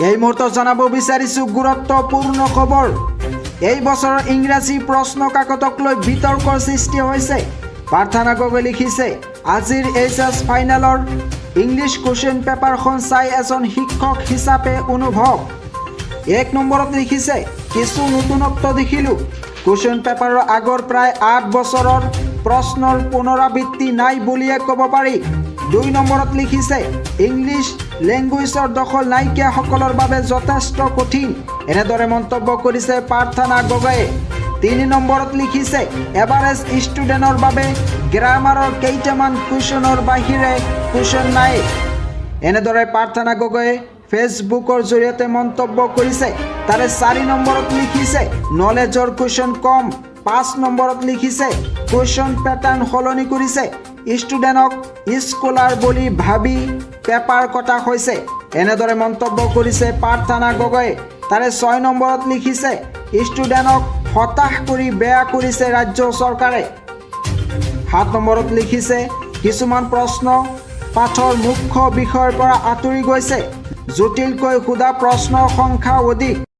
এই মুহূৰ্তত জানাব বিচাৰিছোঁ গুৰুত্বপূৰ্ণ খবৰ। এই বছৰৰ ইংৰাজী প্ৰশ্ন কাকতক লৈ বিতৰ্কৰ সৃষ্টি হৈছে। প্ৰাৰ্থনা গগৈ লিখিছে, আজিৰ এইচএছ ফাইনেলৰ ইংলিছ কুৱেশ্যন পেপাৰখন চাই এজন শিক্ষক হিচাপে অনুভৱ। 1 নম্বৰত লিখিছে, কিছু নতুনত্ব দেখিলোঁ। কুৱেশ্যন পেপাৰৰ আগৰ প্ৰায় 8 বছৰৰ প্ৰশ্নৰ পুনৰাবৃত্তি নাই বুলিয়ে ক'ব পাৰি। 2 নম্বৰত লিখিছে, ইংলিছ লেংগুৱেজৰ দখল নাইকিয়াসকলৰ বাবে যথেষ্ট কঠিন। এনেদৰে মন্তব্য কৰিছে প্ৰাৰ্থনা গগৈয়ে। 3 নম্বৰত লিখিছে, এভাৰেজ ষ্টুডেণ্টৰ বাবে গ্ৰামাৰৰ কেইটামান কুৱেশ্যনৰ বাহিৰে কুৱেশ্যন নাই। এনেদৰে প্ৰাৰ্থনা গগৈয়ে ফেচবুকৰ জৰিয়তে মন্তব্য কৰিছে। তাৰে 4 নম্বৰত লিখিছে, নলেজৰ কুৱেশ্যন কম। 5 নম্বৰত লিখিছে, কুৱেশ্যন পেটাৰ্ণ সলনি কৰিছে। ষ্টুডেণ্টক স্কলাৰ বুলি ভাবি পেপাৰ কটা হৈছে। এনেদৰে মন্তব্য কৰিছে প্ৰাৰ্থনা গগৈয়ে। তাৰে 6 নম্বৰত লিখিছে, ষ্টুডেণ্টক হতাশ কৰি বেয়া কৰিছে ৰাজ্য চৰকাৰে। 7 নম্বৰত লিখিছে, কিছুমান প্ৰশ্ন পাঠৰ মুখ্য বিষয়ৰ পৰা আঁতৰি গৈছে। জটিলকৈ সোধা প্ৰশ্নৰ সংখ্যা অধিক।